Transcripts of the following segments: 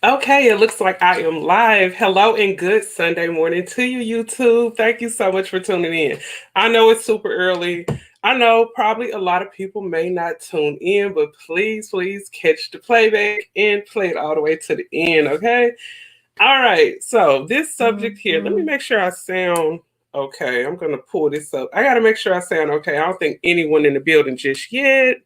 Okay, it looks like I am live. Hello and good Sunday morning to you, YouTube. Thank you so much for tuning in. I know it's super early. I know probably a lot of people may not tune in, but please catch the playback and play it all the way to the end, okay? All right, so this subject here, let me make sure I sound okay. I'm going to pull this up. I got to make sure I sound okay. I don't think anyone in the building just yet.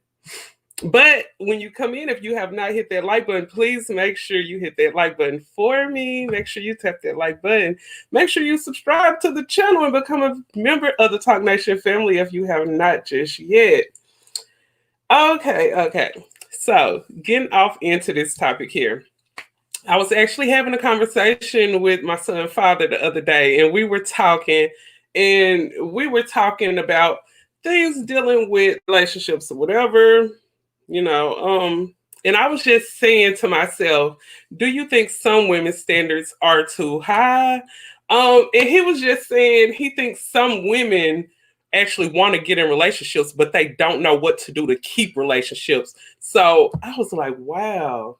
But when you come in, if you have not hit that like button, please make sure you hit that like button for me. Make sure you tap that like button. Make sure you subscribe to the channel and become a member of the Talk Nation family if you have not just yet. Okay. So, getting off into this topic here. I was actually having a conversation with my son's father the other day, and we were talking about things dealing with relationships or whatever, you know. And I was just saying to myself, do you think some women's standards are too high? And he was just saying he thinks some women actually want to get in relationships, but they don't know what to do to keep relationships. So I was like, wow.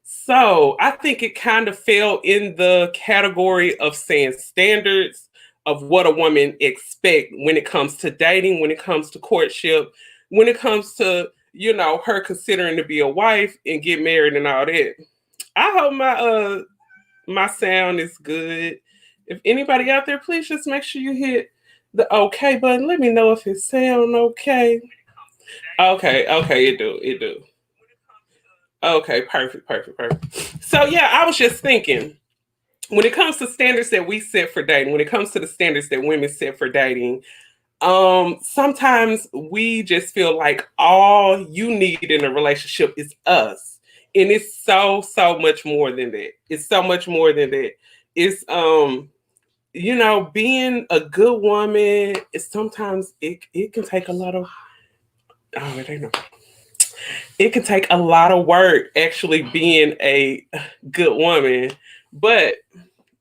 So I think it kind of fell in the category of saying standards of what a woman expect when it comes to dating, when it comes to courtship, when it comes to, her considering to be a wife and get married and all that. I hope my sound is good. If anybody out there, please just make sure you hit the okay button. Let me know if it sound okay. Okay, it do. Okay, perfect. So yeah, I was just thinking, when it comes to standards that we set for dating, when it comes to the standards that women set for dating, sometimes we just feel like all you need in a relationship is us. And it's so much more than that. It's so much more than that. It's being a good woman is sometimes it can take a lot of it ain't no it can take a lot of work actually being a good woman. But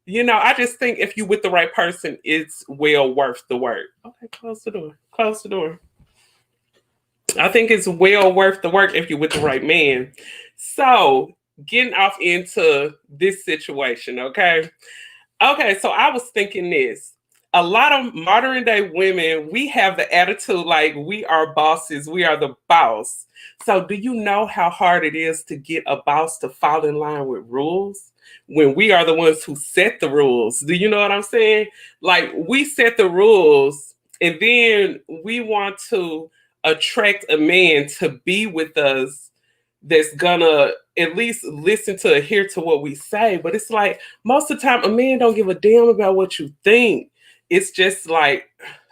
I just think if you with the right person, it's well worth the work. Okay, close the door. Close the door. I think it's well worth the work if you're with the right man. So, getting off into this situation, okay? Okay, so I was thinking this. A lot of modern day women, we have the attitude like we are bosses, we are the boss. So, do you know how hard it is to get a boss to fall in line with rules when we are the ones who set the rules? Do you know what I'm saying? Like, we set the rules and then we want to attract a man to be with us that's gonna at least listen to adhere to what we say. But it's like most of the time a man don't give a damn about what you think. It's just like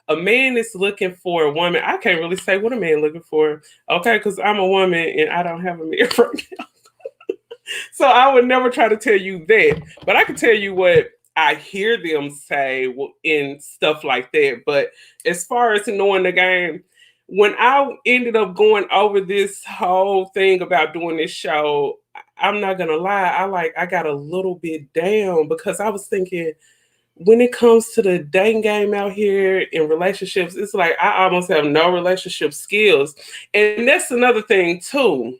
a man is looking for a woman. I can't really say what a man looking for, okay, because I'm a woman and I don't have a man right now. So I would never try to tell you that. But I can tell you what I hear them say in stuff like that. But as far as knowing the game, when I ended up going over this whole thing about doing this show, I'm not gonna lie, I got a little bit down because I was thinking when it comes to the dating game out here in relationships, it's like I almost have no relationship skills. And that's another thing too.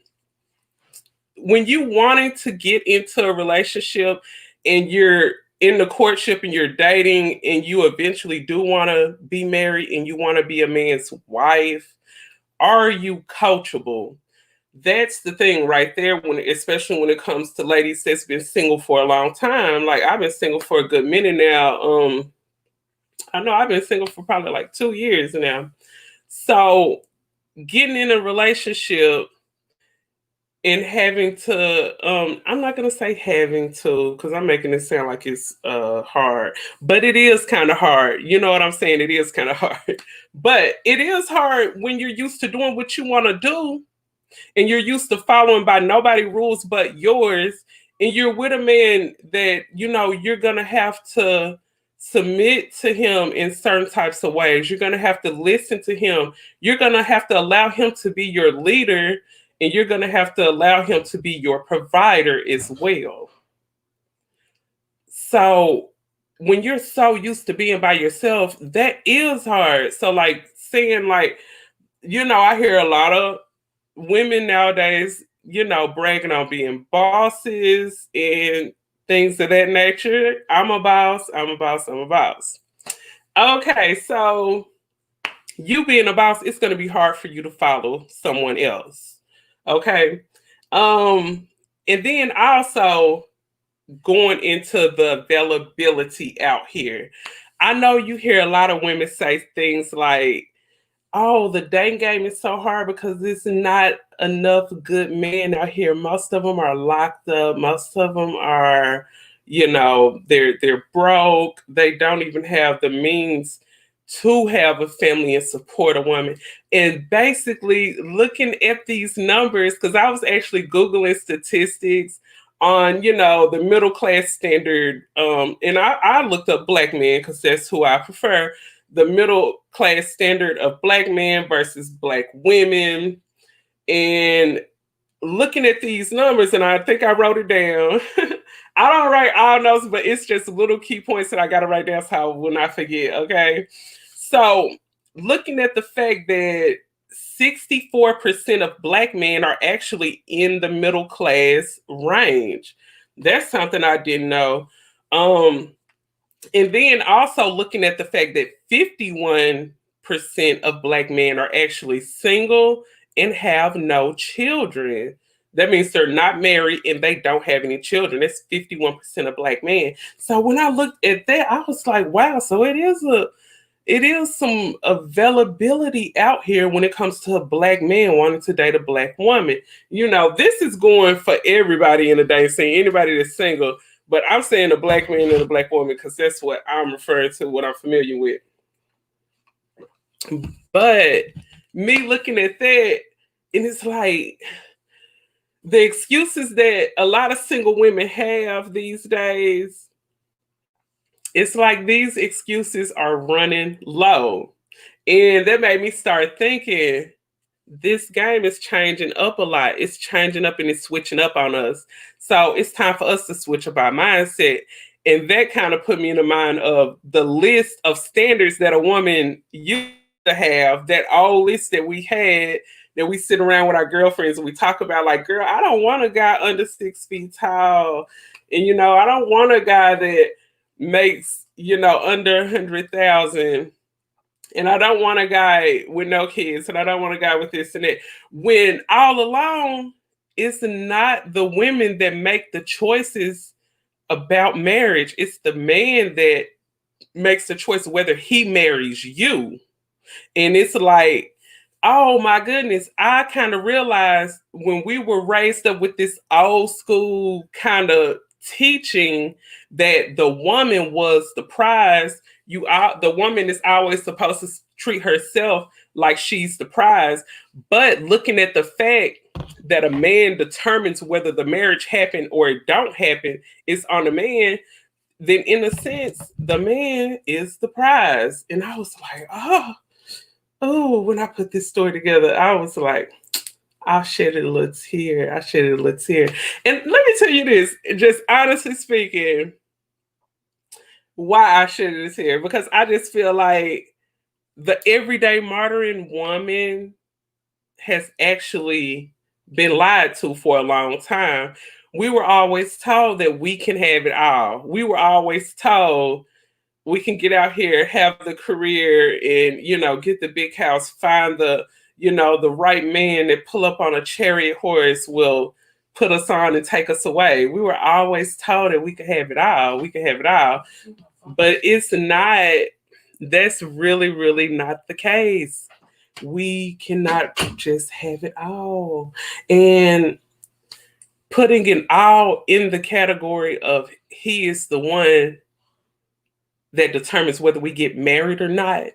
When you wanting to get into a relationship and you're in the courtship and you're dating and you eventually do want to be married and you want to be a man's wife, are you coachable? That's the thing right there, when especially when it comes to ladies that's been single for a long time. Like I've been single for a good minute now. I know I've been single for probably like 2 years now. So getting in a relationship and having to I'm not gonna say having to because I'm making it sound like it's hard, but it is kind of hard. You know what I'm saying? It is kind of hard. But it is hard when you're used to doing what you want to do and you're used to following by nobody rules but yours, and you're with a man that you're gonna have to submit to him in certain types of ways. You're gonna have to listen to him. You're gonna have to allow him to be your leader, and you're gonna have to allow him to be your provider as well. So when you're so used to being by yourself, that is hard. So like saying like, I hear a lot of women nowadays, bragging on being bosses and things of that nature. I'm a boss, I'm a boss, I'm a boss. Okay, so you being a boss, it's going to be hard for you to follow someone else. Okay. And then also going into the availability out here. I know you hear a lot of women say things like, oh, the dating game is so hard because there's not enough good men out here. Most of them are locked up. Most of them are, they're broke. They don't even have the means to have a family and support a woman. And basically looking at these numbers, because I was actually Googling statistics on, the middle class standard. And I looked up black men because that's who I prefer, the middle class standard of black men versus black women, and looking at these numbers, and I think I wrote it down. I don't write all notes, but it's just little key points that I got to write down so I will not forget. Okay. So looking at the fact that 64% of black men are actually in the middle class range. That's something I didn't know. And then also looking at the fact that 51% of black men are actually single and have no children. That means they're not married and they don't have any children. That's 51% of black men. So when I looked at that, I was like, wow, so it is some availability out here when it comes to a black man wanting to date a black woman. This is going for everybody in the dating scene, anybody that's single. But I'm saying a black man and a black woman because that's what I'm referring to, what I'm familiar with. But me looking at that, and it's like the excuses that a lot of single women have these days, it's like these excuses are running low. And that made me start thinking, this game is changing up a lot. It's changing up and it's switching up on us. So it's time for us to switch up our mindset. And that kind of put me in the mind of the list of standards that a woman used to have, that old list that we had, that we sit around with our girlfriends and we talk about, like, girl, I don't want a guy under 6 feet tall. And, I don't want a guy that makes, under 100,000. And I don't want a guy with no kids, and I don't want a guy with this and that. When all along, it's not the women that make the choices about marriage. It's the man that makes the choice whether he marries you. And it's like, oh my goodness, I kind of realized when we were raised up with this old school kind of teaching that the woman was the prize. The woman is always supposed to treat herself like she's the prize. But looking at the fact that a man determines whether the marriage happened or it don't happen, it's on the man, then in a sense, the man is the prize. And I was like, oh, when I put this story together, I was like, I shed a little tear. And let me tell you this, just honestly speaking, why I shed a tear, because I just feel like the everyday modern woman has actually been lied to for a long time. We were always told that we can have it all. We were always told we can get out here, have the career, and get the big house, find the the right man that pull up on a chariot horse will put us on and take us away. We were always told that we could have it all. We can have it all. But it's not, that's really, really not the case. We cannot just have it all. And putting it all in the category of he is the one that determines whether we get married or not.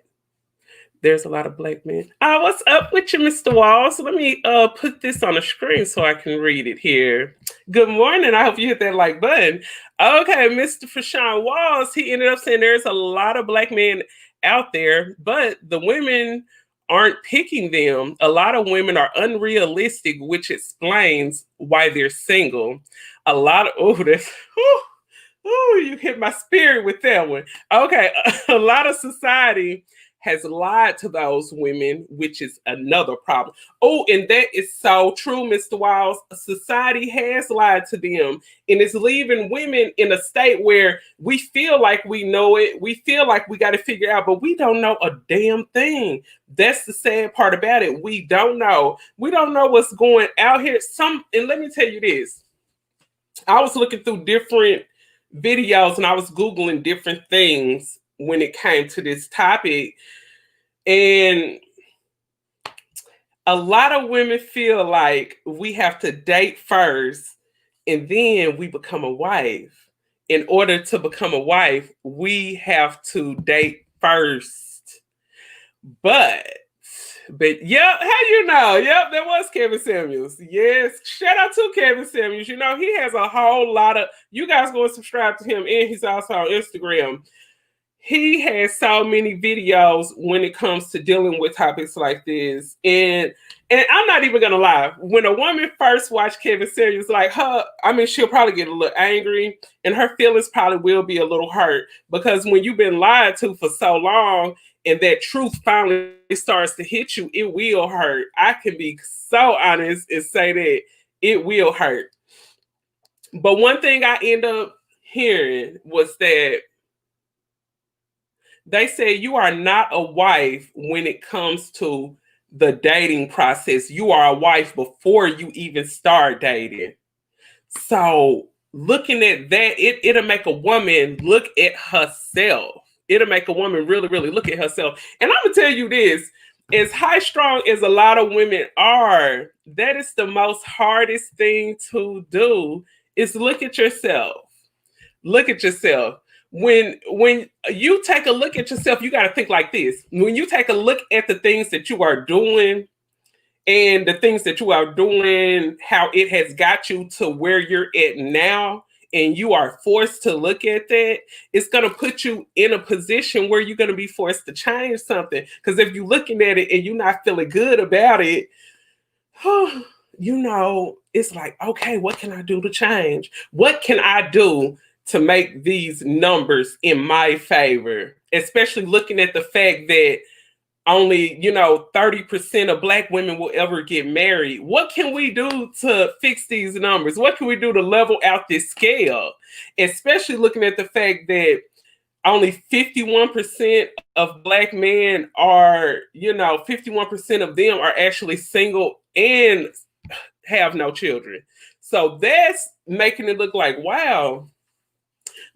There's a lot of black men. What's up with you, Mr. Walls? Let me put this on the screen so I can read it here. Good morning. I hope you hit that like button. Okay, Mr. Fashawn Walls, he ended up saying there's a lot of black men out there, but the women aren't picking them. A lot of women are unrealistic, which explains why they're single. A lot of, you hit my spirit with that one. Okay, a lot of society has lied to those women, which is another problem. Oh, and that is so true, Mr. Walls. Society has lied to them, and it's leaving women in a state where we feel like we know it. We feel like we got to figure out, but we don't know a damn thing. That's the sad part about it. We don't know. We don't know what's going out here. And let me tell you this. I was looking through different videos and I was Googling different things when it came to this topic. And a lot of women feel like we have to date first and then we become a wife. In order to become a wife, we have to date first. But yep, how you know? Yep, that was Kevin Samuels. Yes, shout out to Kevin Samuels. You know, he has a whole lot of, you guys go and subscribe to him, and he's also on Instagram. He has so many videos when it comes to dealing with topics like this. And I'm not even gonna lie, when a woman first watched Kevin Samuels, like she'll probably get a little angry and her feelings probably will be a little hurt, because when you've been lied to for so long and that truth finally starts to hit you, it will hurt. I can be so honest and say that it will hurt. But one thing I end up hearing was that they say you are not a wife when it comes to the dating process. You are a wife before you even start dating. So looking at that, it'll make a woman look at herself. It'll make a woman really, really look at herself. And I'm going to tell you this, as high strung as a lot of women are, that is the most hardest thing to do, is look at yourself. Look at yourself. When you take a look at yourself, you got to think like this. When you take a look at the things that you are doing and the things that you are doing, how it has got you to where you're at now, and you are forced to look at that, it's going to put you in a position where you're going to be forced to change something. Because if you're looking at it and you're not feeling good about it, you know, it's like, okay, what can I do to change? What can I do to make these numbers in my favor? Especially looking at the fact that only, 30% of Black women will ever get married. What can we do to fix these numbers? What can we do to level out this scale? Especially looking at the fact that only 51% of Black men are, 51% of them are actually single and have no children. So that's making it look like, wow,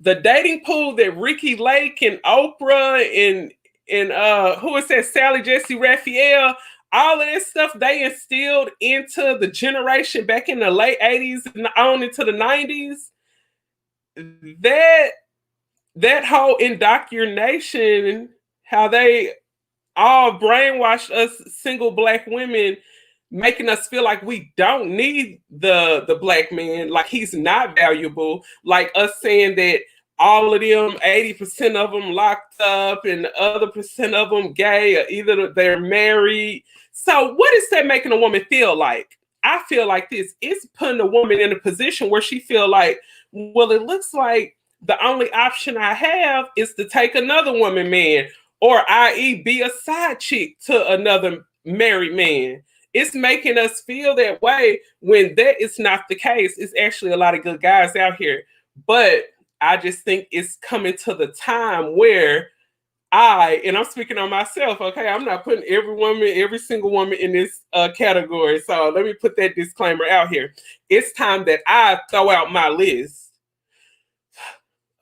the dating pool that Ricky Lake and Oprah and who is that, Sally Jesse Raphael, all of this stuff they instilled into the generation back in the late 80s and on into the 90s, that whole indoctrination, how they all brainwashed us single Black women, making us feel like we don't need the Black man, like he's not valuable, like us saying that all of them, 80% of them locked up and the other percent of them gay, or either they're married. So what is that making a woman feel like? I feel like this. It's putting a woman in a position where she feel like, well, it looks like the only option I have is to take another woman man, or i.e. be a side chick to another married man. It's making us feel that way when that is not the case. It's actually a lot of good guys out here. But I just think it's coming to the time where and I'm speaking on myself, okay? I'm not putting every single woman in this category. So let me put that disclaimer out here. It's time that I throw out my list.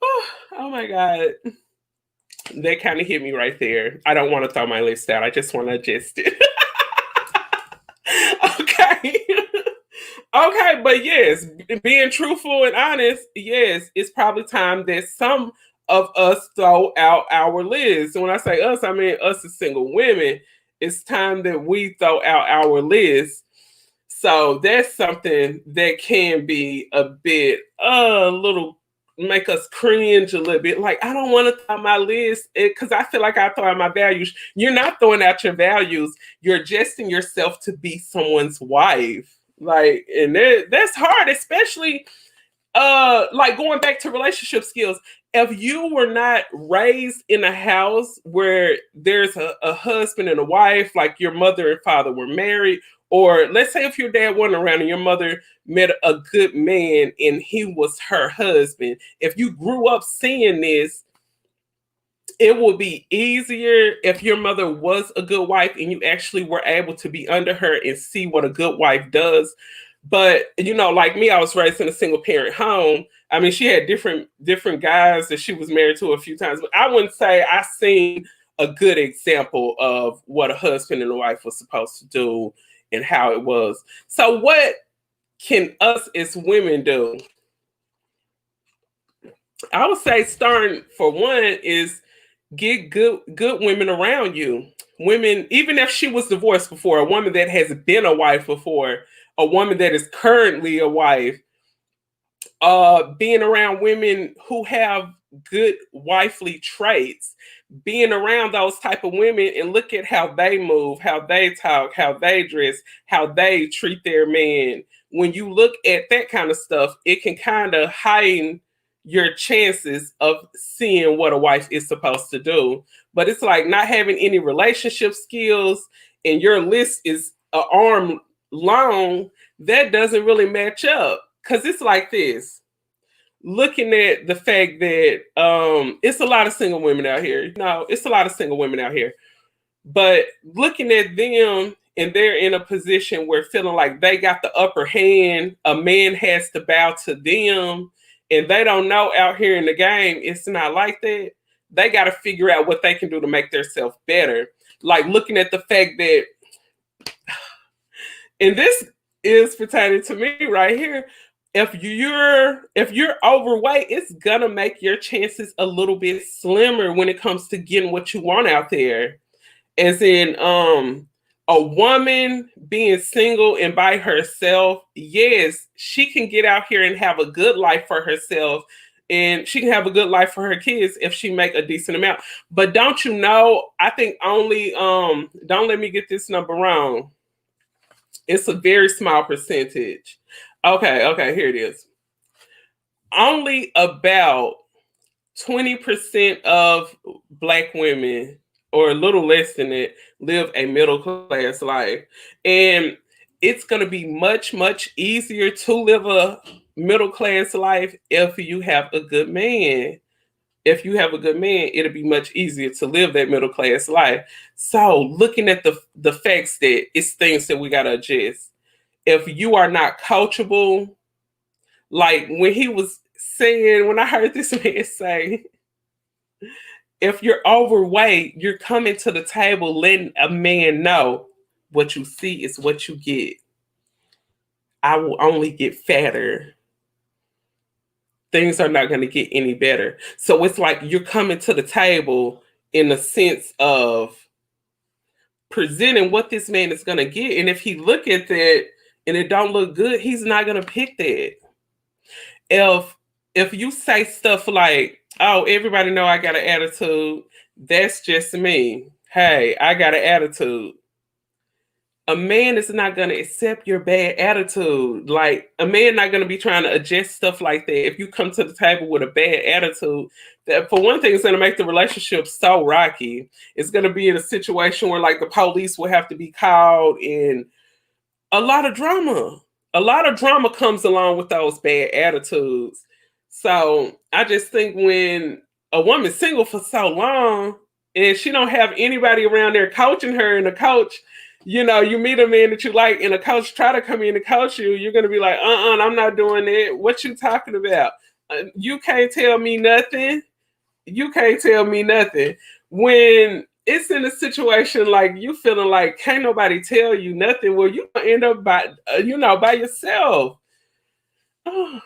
Oh my God. That kind of hit me right there. I don't want to throw my list out. I just want to adjust it. Okay. Okay, but yes, being truthful and honest, yes, it's probably time that some of us throw out our list. And when I say us, I mean us as single women. It's time that we throw out our list. So that's something that can be a bit, make us cringe a little bit. Like, I don't want to throw out my list because I feel like I throw out my values. You're not throwing out your values. You're adjusting yourself to be someone's wife. Like, and that's hard, especially like going back to relationship skills, if you were not raised in a house where there's a husband and a wife, like your mother and father were married, or let's say if your dad wasn't around and your mother met a good man and he was her husband, if you grew up seeing this, it will be easier if your mother was a good wife and you actually were able to be under her and see what a good wife does. But you know, like me, I was raised in a single parent home. I mean, she had different guys that she was married to a few times, but I wouldn't say I seen a good example of what a husband and a wife was supposed to do and how it was. So what can us as women do? I would say starting for one is get good women around you. Women, even if she was divorced before, a woman that has been a wife before, a woman that is currently a wife, being around women who have good wifely traits, being around those type of women and look at how they move, how they talk, how they dress, how they treat their man. When you look at that kind of stuff, it can kind of heighten your chances of seeing what a wife is supposed to do. But it's like not having any relationship skills and your list is an arm long, that doesn't really match up. Because it's like this, looking at the fact that it's a lot of single women out here. You know, it's a lot of single women out here. But looking at them and they're in a position where feeling like they got the upper hand, a man has to bow to them, and they don't know out here in the game, it's not like that. They got to figure out what they can do to make themselves better. Like looking at the fact that, and this is pertaining to me right here, if you're overweight, it's gonna make your chances a little bit slimmer when it comes to getting what you want out there. As in, a woman being single and by herself, yes, she can get out here and have a good life for herself, and she can have a good life for her kids if she make a decent amount. But don't you know? I think only don't let me get this number wrong. It's a very small percentage. Okay, here it is. Only about 20% of Black women, or a little less than it, live a middle class life. And it's going to be much, much easier to live a middle class life if you have a good man. If you have a good man, it'll be much easier to live that middle class life. So, looking at the facts that it's things that we got to adjust. If you are not coachable, like when he was saying, when I heard this man say, if you're overweight, you're coming to the table letting a man know what you see is what you get. I will only get fatter. Things are not going to get any better. So it's like you're coming to the table in the sense of presenting what this man is going to get. And if he look at that and it don't look good, he's not going to pick that. If you say stuff like, oh, everybody know I got an attitude, that's just me. Hey, I got an attitude. A man is not going to accept your bad attitude. Like a man not going to be trying to adjust stuff like that. If you come to the table with a bad attitude, that for one thing, it's going to make the relationship so rocky. It's going to be in a situation where like the police will have to be called, and a lot of drama. A lot of drama comes along with those bad attitudes. So I just think when a woman's single for so long and she don't have anybody around there coaching her, and the coach, you know, you meet a man that you like and a coach try to come in and coach you, you're gonna be like, I'm not doing that. What you talking about? You can't tell me nothing. You can't tell me nothing. When it's in a situation like you feeling like can't nobody tell you nothing, well, you end up by yourself. Oh.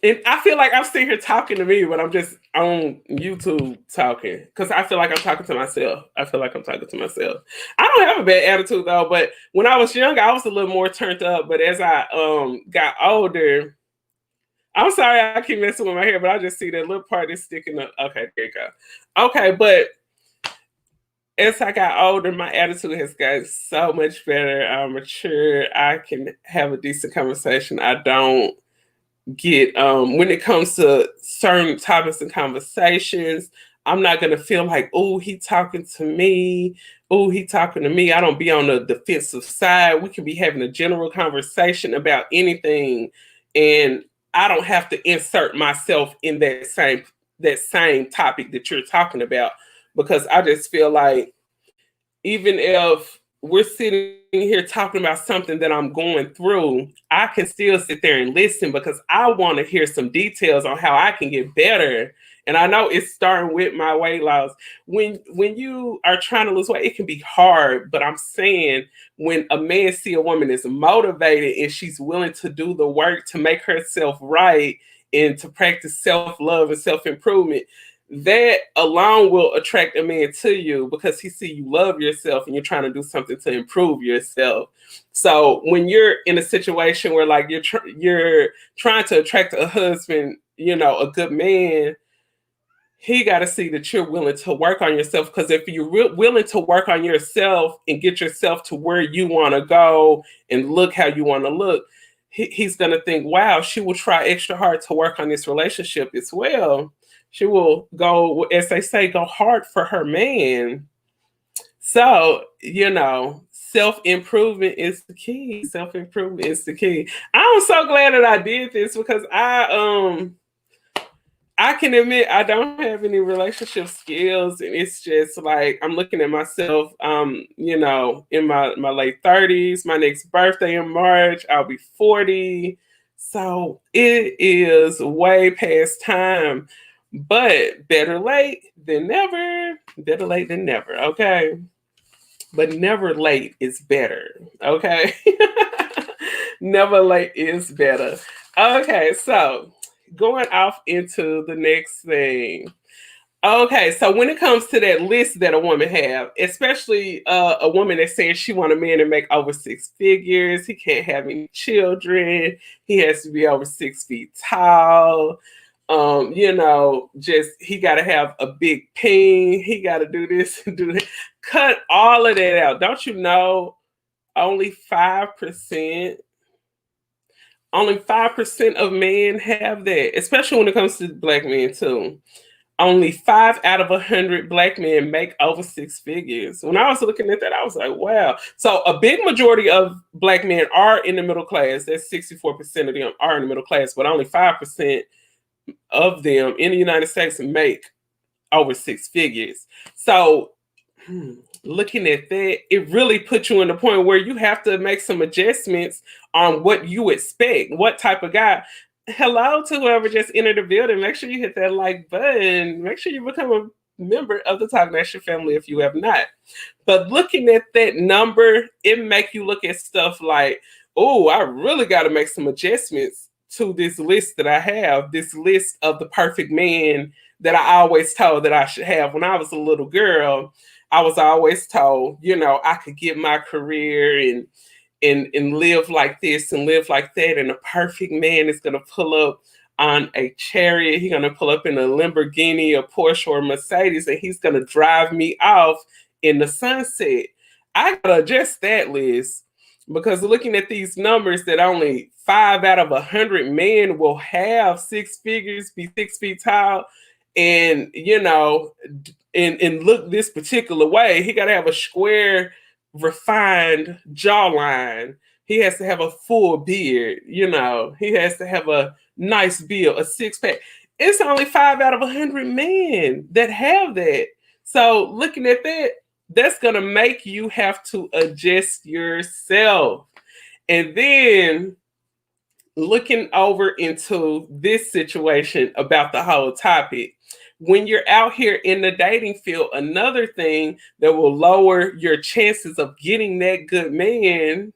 And I feel like I'm sitting here talking to me, but I'm just on YouTube talking because I feel like I'm talking to myself. I feel like I'm talking to myself. I don't have a bad attitude though, but when I was young, I was a little more turned up. But as I got older, I'm sorry I keep messing with my hair, but I just see that little part is sticking up. Okay, there you go. Okay, but as I got older, my attitude has gotten so much better. I'm mature. I can have a decent conversation. I don't get when it comes to certain topics and conversations, I'm not gonna feel like, oh, he talking to me, oh, he talking to me. I don't be on the defensive side. We can be having a general conversation about anything, and I don't have to insert myself in that same topic that you're talking about, because I just feel like, even if we're sitting here talking about something that I'm going through, I can still sit there and listen, because I want to hear some details on how I can get better. And I know it's starting with my weight loss. When you are trying to lose weight, it can be hard. But I'm saying, when a man see a woman is motivated and she's willing to do the work to make herself right and to practice self-love and self-improvement, that alone will attract a man to you, because he see you love yourself and you're trying to do something to improve yourself. So when you're in a situation where, like, you're trying to attract a husband, a good man, he got to see that you're willing to work on yourself. Because if you're willing to work on yourself and get yourself to where you want to go and look how you want to look, he's going to think, wow, she will try extra hard to work on this relationship as well. She will go, as they say, go hard for her man. So, self-improvement is the key. Self-improvement is the key. I'm so glad that I did this, because I can admit I don't have any relationship skills, and it's just like, I'm looking at myself, in my late 30s. My next birthday in March, I'll be 40. So it is way past time, but better late than never. Better late than never, okay? But never late is better, okay? Never late is better. Okay, so going off into the next thing. Okay, so when it comes to that list that a woman have, especially a woman that says she want a man to make over 6 figures, he can't have any children, he has to be over 6 feet tall, just he got to have a big peen, he got to do this and do that. Cut all of that out. Don't you know? Only 5%. Only 5% of men have that, especially when it comes to black men too. Only 5 out of 100 black men make over 6 figures. When I was looking at that, I was like, wow. So a big majority of black men are in the middle class. That's 64% of them are in the middle class, but only 5% of them in the United States make over 6 figures. So looking at that, it really puts you in the point where you have to make some adjustments on what you expect, what type of guy. Hello to whoever just entered the building. Make sure you hit that like button. Make sure you become a member of the Talk Nation family if you have not. But looking at that number, it make you look at stuff like, oh, I really got to make some adjustments to this list that I have, this list of the perfect man that I always told that I should have. When I was a little girl, I was always told, I could get my career and live like this and live like that. And a perfect man is going to pull up on a chariot. He's going to pull up in a Lamborghini, a Porsche, or a Mercedes, and he's going to drive me off in the sunset. I got to adjust that list, because looking at these numbers that only 5 out of 100 men will have 6 figures, be 6 feet tall, and, and look this particular way, he got to have a square, refined jawline. He has to have a full beard, he has to have a nice build, a six-pack. It's only 5 out of 100 men that have that. So looking at that, that's gonna make you have to adjust yourself. And then looking over into this situation about the whole topic, when you're out here in the dating field, another thing that will lower your chances of getting that good man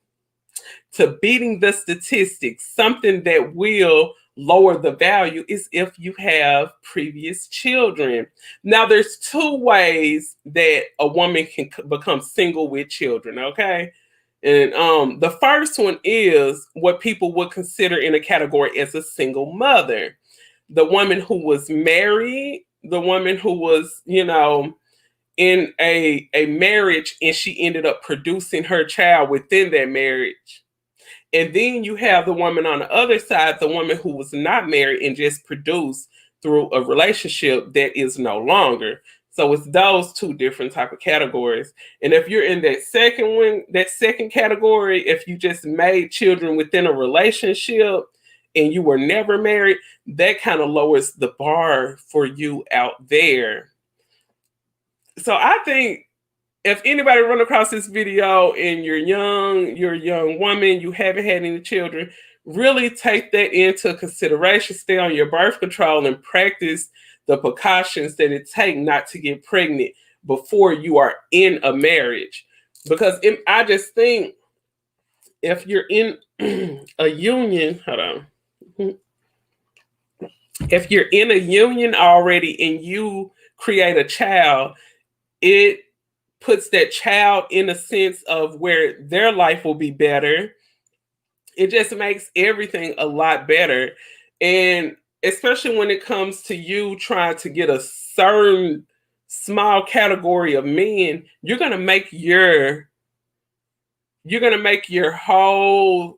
to beating the statistics, something that will lower the value, is if you have previous children. Now, there's 2 ways that a woman can become single with children, okay? And the first one is what people would consider in a category as a single mother. The woman who was married, the woman who was, in a marriage and she ended up producing her child within that marriage. And then you have the woman on the other side, the woman who was not married and just produced through a relationship that is no longer. So it's those two different type of categories. And if you're in that second one, that second category, if you just made children within a relationship and you were never married, that kind of lowers the bar for you out there. So I think if anybody run across this video and you're a young woman, you haven't had any children, really take that into consideration. Stay on your birth control and practice the precautions that it takes not to get pregnant before you are in a marriage. Because I just think if you're in a union, hold on. If you're in a union already and you create a child, it puts that child in a sense of where their life will be better. It just makes everything a lot better. And especially when it comes to you trying to get a certain small category of men, you're going to make your whole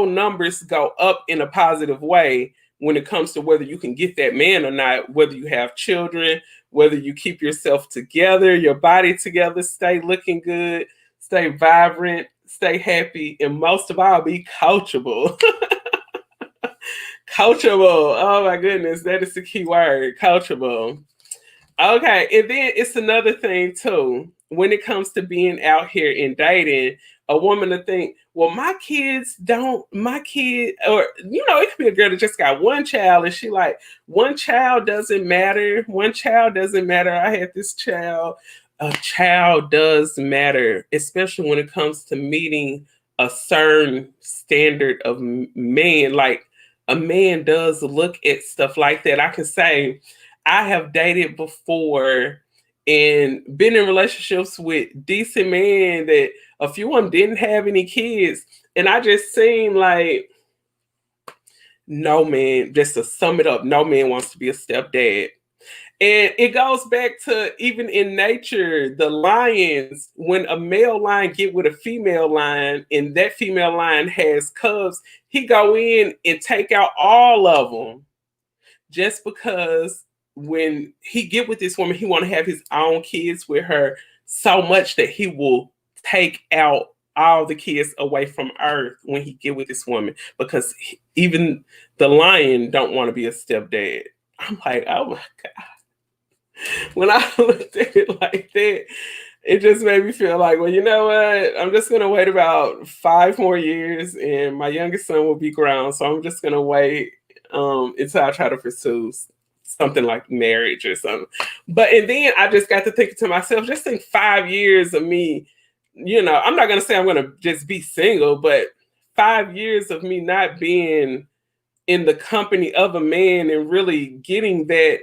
numbers go up in a positive way when it comes to whether you can get that man or not, whether you have children, whether you keep yourself together, your body together, stay looking good, stay vibrant, stay happy, and most of all, be coachable. Coachable. Oh my goodness, that is the key word, coachable. Okay, and then it's another thing too. When it comes to being out here and dating, a woman to think, well, my kid, or it could be a girl that just got one child, and she like, one child doesn't matter. One child doesn't matter. I had this child. A child does matter, especially when it comes to meeting a certain standard of man. Like a man does look at stuff like that. I can say I have dated before and been in relationships with decent men that a few of them didn't have any kids. And I just seen like, no man, just to sum it up, no man wants to be a stepdad. And it goes back to even in nature, the lions, when a male lion get with a female lion and that female lion has cubs, he go in and take out all of them just because when he get with this woman, he want to have his own kids with her so much that he will take out all the kids away from Earth when he get with this woman, because even the lion don't want to be a stepdad. I'm like, oh my God. When I looked at it like that, it just made me feel like, well, you know what? I'm just going to wait about 5 more years and my youngest son will be grown. So I'm just going to wait until I try to pursue something like marriage or something. And then I just got to thinking to myself, just think 5 years of me, I'm not going to say I'm going to just be single, but 5 years of me not being in the company of a man and really getting that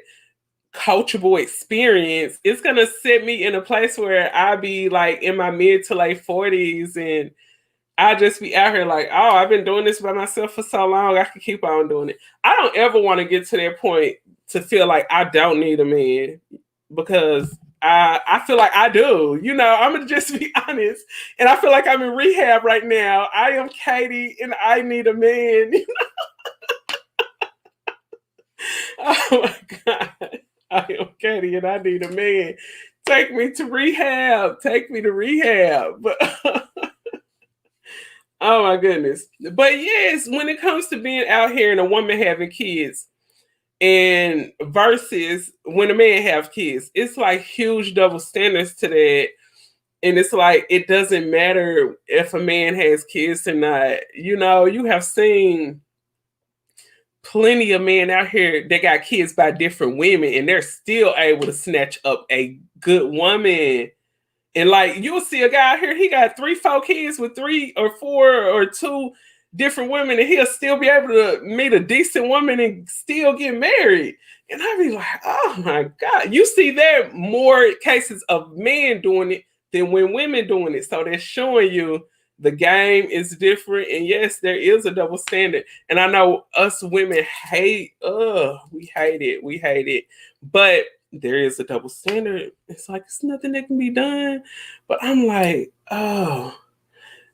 coachable experience, it's going to set me in a place where I be like in my mid to late 40s and I just be out here like, oh, I've been doing this by myself for so long, I can keep on doing it. I don't ever want to get to that point to feel like I don't need a man, because I feel like I do. I'm going to just be honest. And I feel like I'm in rehab right now. I am Katie and I need a man. Oh my God. I am Katie and I need a man. Take me to rehab. Take me to rehab. Oh my goodness. But yes, when it comes to being out here and a woman having kids and versus when a man have kids, it's like huge double standards to that. And it's like, it doesn't matter if a man has kids or not. You have seen plenty of men out here that got kids by different women and they're still able to snatch up a good woman. And like, you'll see a guy out here, he got 3-4 kids with 3 or 4 or 2 different women, and he'll still be able to meet a decent woman and still get married. And I be like, oh my God. You see there more cases of men doing it than when women doing it. So they're showing you the game is different. And yes, there is a double standard. And I know us women we hate it. We hate it. But there is a double standard. It's like it's nothing that can be done. But I'm like, oh,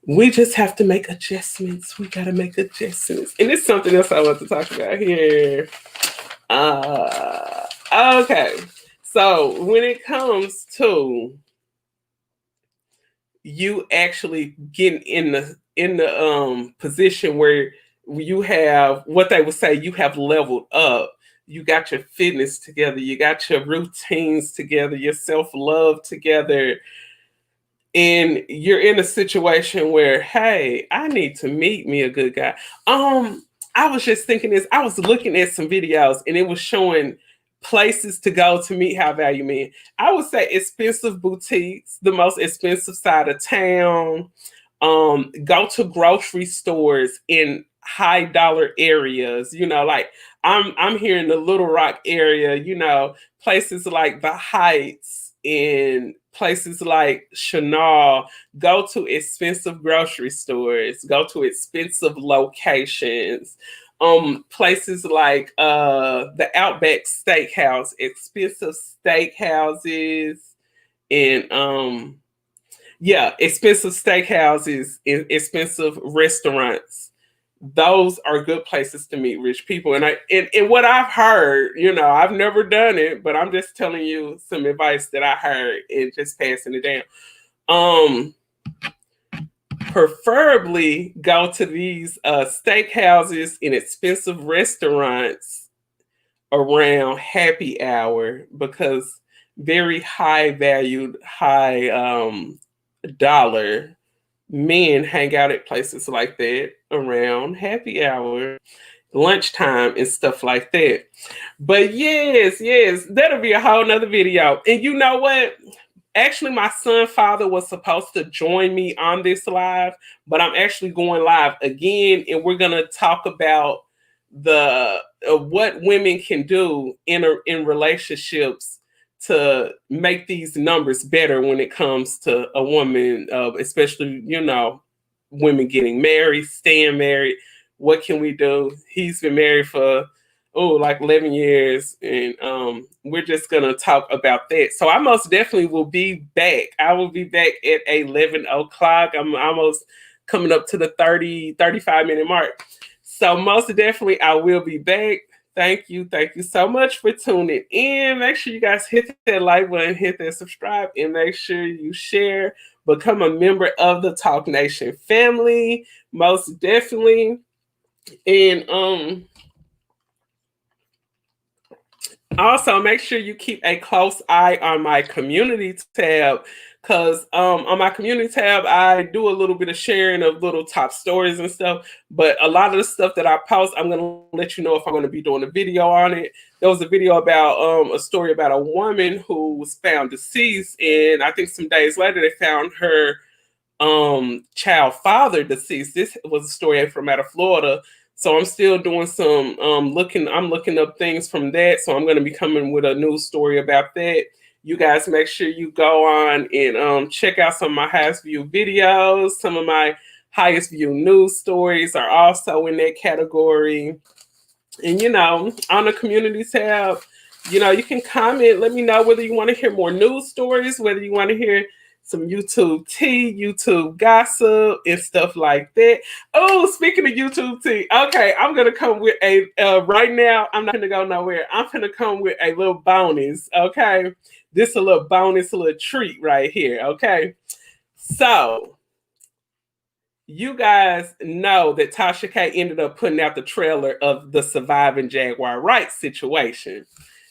we just have to make adjustments. We gotta make adjustments. And it's something else I want to talk about here. Okay. So when it comes to you actually getting in the position where you have what they would say you have leveled up, you got your fitness together, you got your routines together, your self-love together, and you're in a situation where, hey, I need to meet me a good guy. I was just thinking this. I was looking at some videos and it was showing places to go to meet high value men. I would say expensive boutiques, the most expensive side of town. Go to grocery stores in high dollar areas. Like I'm here in the Little Rock area. Places like the Heights and places like Chanel. Go to expensive grocery stores. Go to expensive locations. Places like the Outback Steakhouse, expensive steakhouses, and expensive steakhouses, expensive restaurants. Those are good places to meet rich people. And what I've heard, I've never done it, but I'm just telling you some advice that I heard and just passing it down. Preferably go to these steakhouses and expensive restaurants around happy hour, because very high valued, high dollar men hang out at places like that around happy hour, lunchtime, and stuff like that. But yes, that'll be a whole nother video. And you know what? Actually, my son's father was supposed to join me on this live, but I'm actually going live again, and we're gonna talk about the what women can do in relationships to make these numbers better when it comes to a woman, especially women getting married, staying married. What can we do? He's been married for like 11 years, and we're just gonna talk about that. So I most definitely will be back. I will be back at 11 o'clock. I'm almost coming up to the 35-minute mark. So most definitely I will be back. Thank you so much for tuning in. Make sure you guys hit that like button, hit that subscribe, and make sure you share. Become a member of the Talk Nation family, most definitely. And also, make sure you keep a close eye on my community tab, because on my community tab, I do a little bit of sharing of little top stories and stuff. But a lot of the stuff that I post, I'm going to let you know if I'm going to be doing a video on it. There was a video about a story about a woman who was found deceased, and I think some days later they found her child father deceased. This was a story from out of Florida. So I'm still doing some I'm looking up things from that. So I'm going to be coming with a news story about that. You guys make sure you go on and check out some of my highest view videos. Some of my highest view news stories are also in that category. And on the community tab, you can comment, let me know whether you want to hear more news stories, whether you want to hear some YouTube tea, YouTube gossip, and stuff like that. Oh, speaking of YouTube tea, okay, I'm gonna come with a right now. I'm not gonna go nowhere. I'm gonna come with a little bonus. Okay, this a little bonus, a little treat right here. Okay, so you guys know that Tasha K ended up putting out the trailer of the Surviving Jaguar Wright situation.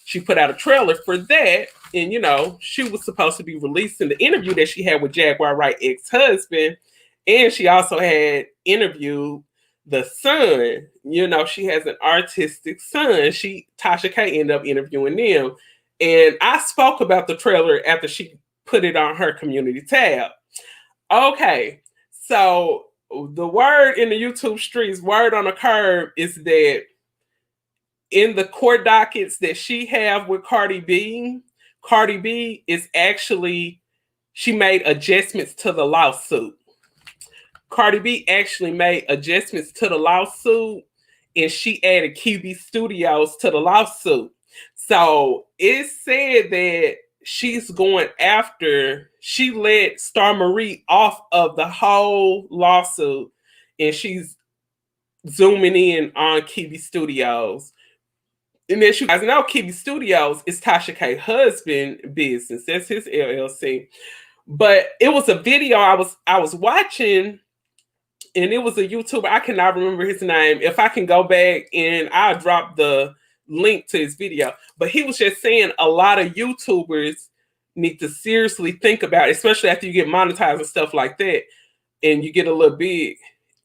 She put out a trailer for that, and she was supposed to be releasing the interview that she had with Jaguar Wright ex-husband, and she also had interviewed the son. She has an artistic son. Tasha K ended up interviewing them, and I spoke about the trailer after she put it on her community tab. Okay, so the word in the YouTube streets, word on the curb, is that in the court dockets that she have with Cardi B is actually, she made adjustments to the lawsuit. Cardi B actually made adjustments to the lawsuit, and she added QB Studios to the lawsuit. So it said that she let Star Marie off of the whole lawsuit, and she's zooming in on Kiwi Studios. And as you guys know, Kiwi Studios is Tasha K's husband business. That's his LLC. But it was a video I was watching, and it was a YouTuber. I cannot remember his name. If I can go back and I'll drop the link to his video. But he was just saying a lot of YouTubers need to seriously think about it, especially after you get monetized and stuff like that, and you get a little big.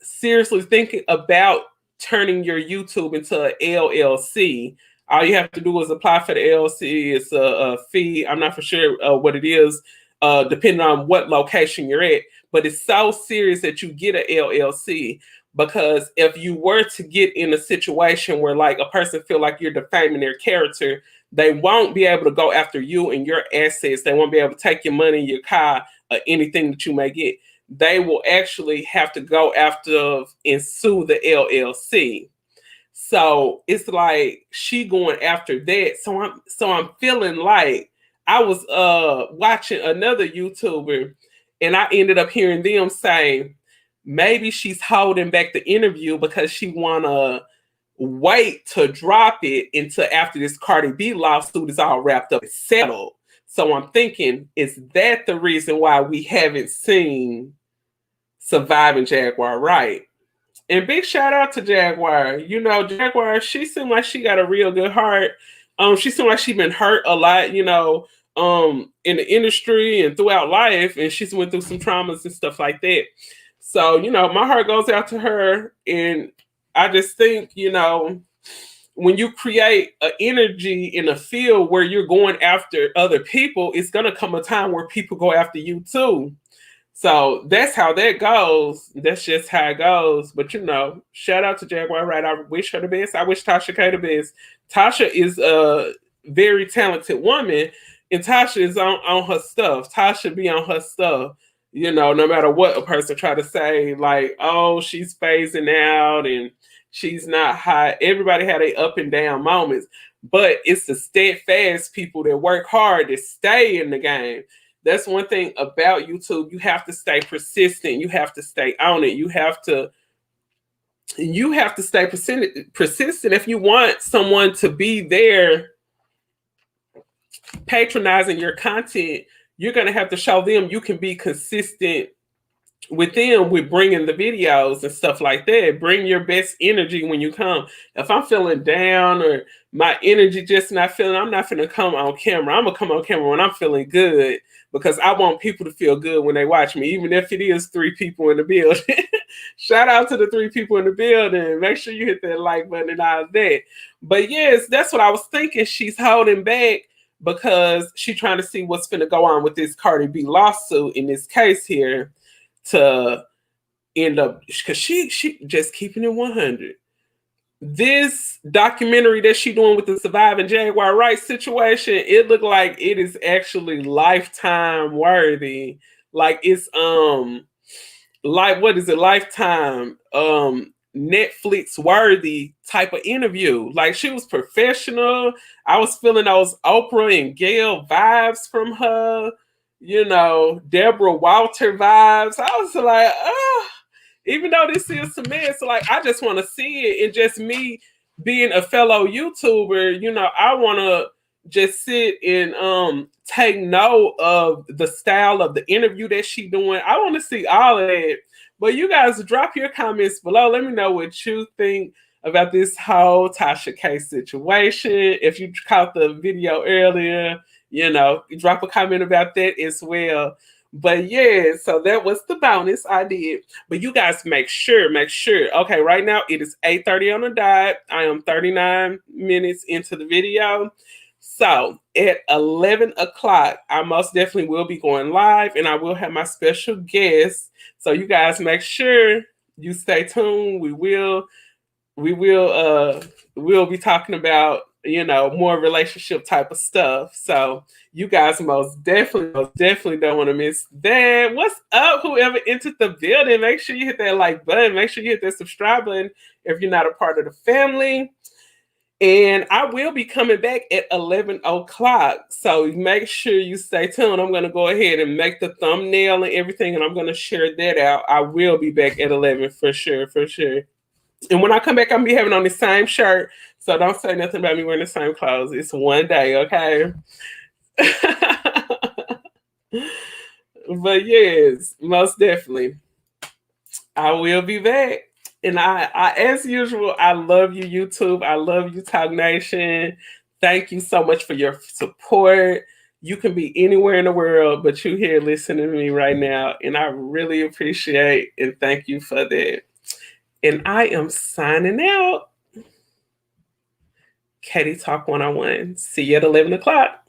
Seriously thinking about turning your YouTube into an LLC. All you have to do is apply for the LLC. It's a fee. I'm not for sure what it is, depending on what location you're at. But it's so serious that you get an LLC, because if you were to get in a situation where like a person feel like you're defaming their character, they won't be able to go after you and your assets. They won't be able to take your money, your car, or anything that you may get. They will actually have to go after and sue the LLC. So it's like she going after that. So I'm feeling like I was watching another YouTuber, and I ended up hearing them say maybe she's holding back the interview because she wanna wait to drop it until after this Cardi B lawsuit is all wrapped up and settled. So I'm thinking, is that the reason why we haven't seen Surviving Jaguar Wright? And big shout out to Jaguar. You know, Jaguar, she seemed like she got a real good heart. She seemed like she been hurt a lot, in the industry and throughout life, and she's went through some traumas and stuff like that. So, my heart goes out to her, and I just think, when you create an energy in a field where you're going after other people, it's gonna come a time where people go after you too. So that's how that goes. That's just how it goes. But shout out to Jaguar Wright. I wish her the best. I wish Tasha K the best. Tasha is a very talented woman, and Tasha is on her stuff. Tasha be on her stuff. No matter what a person try to say, like, oh, she's phasing out and she's not hot. Everybody had a up and down moments. But it's the steadfast people that work hard to stay in the game. That's one thing about YouTube. You have to stay persistent. You have to stay on it. You have to stay persistent if you want someone to be there patronizing your content. You're going to have to show them you can be consistent with them with bringing the videos and stuff like that. Bring your best energy when you come. If I'm feeling down or my energy just not feeling, I'm not going to come on camera. I'm going to come on camera when I'm feeling good, because I want people to feel good when they watch me, even if it is 3 people in the building. Shout out to the 3 people in the building. Make sure you hit that like button and all that. But yes, that's what I was thinking. She's holding back because she's trying to see what's going to go on with this Cardi B lawsuit in this case here, to end up, because she just keeping it 100. This documentary that she doing with the Surviving Jaguar Wright situation, it looked like it is actually Lifetime worthy. Like it's like, what is it, Lifetime Netflix worthy type of interview. Like, she was professional. I was feeling those Oprah and Gail vibes from her. Deborah Walter vibes. I was like, even though this is some mess, like, I just want to see it. And just me being a fellow YouTuber, I want to just sit and take note of the style of the interview that she doing. I want to see all of that. But you guys, drop your comments below. Let me know what you think about this whole Tasha K situation. If you caught the video earlier, drop a comment about that as well. But yeah, so that was the bonus I did. But you guys make sure. Okay, right now it is 8:30 on the dot. I am 39 minutes into the video. So at 11 o'clock, I most definitely will be going live, and I will have my special guest. So you guys make sure you stay tuned. We'll be talking about, more relationship type of stuff. So you guys most definitely don't want to miss that. What's up, whoever entered the building? Make sure you hit that like button. Make sure you hit that subscribe button if you're not a part of the family. And I will be coming back at 11 o'clock. So make sure you stay tuned. I'm going to go ahead and make the thumbnail and everything, and I'm going to share that out. I will be back at 11 for sure, for sure. And when I come back, I'm going to be having on the same shirt. So don't say nothing about me wearing the same clothes. It's one day, okay? But yes, most definitely. I will be back. And as usual, I love you, YouTube. I love you, Talk Nation. Thank you so much for your support. You can be anywhere in the world, but you here listening to me right now. And I really appreciate and thank you for that. And I am signing out. Katie Talk 101. See you at 11 o'clock.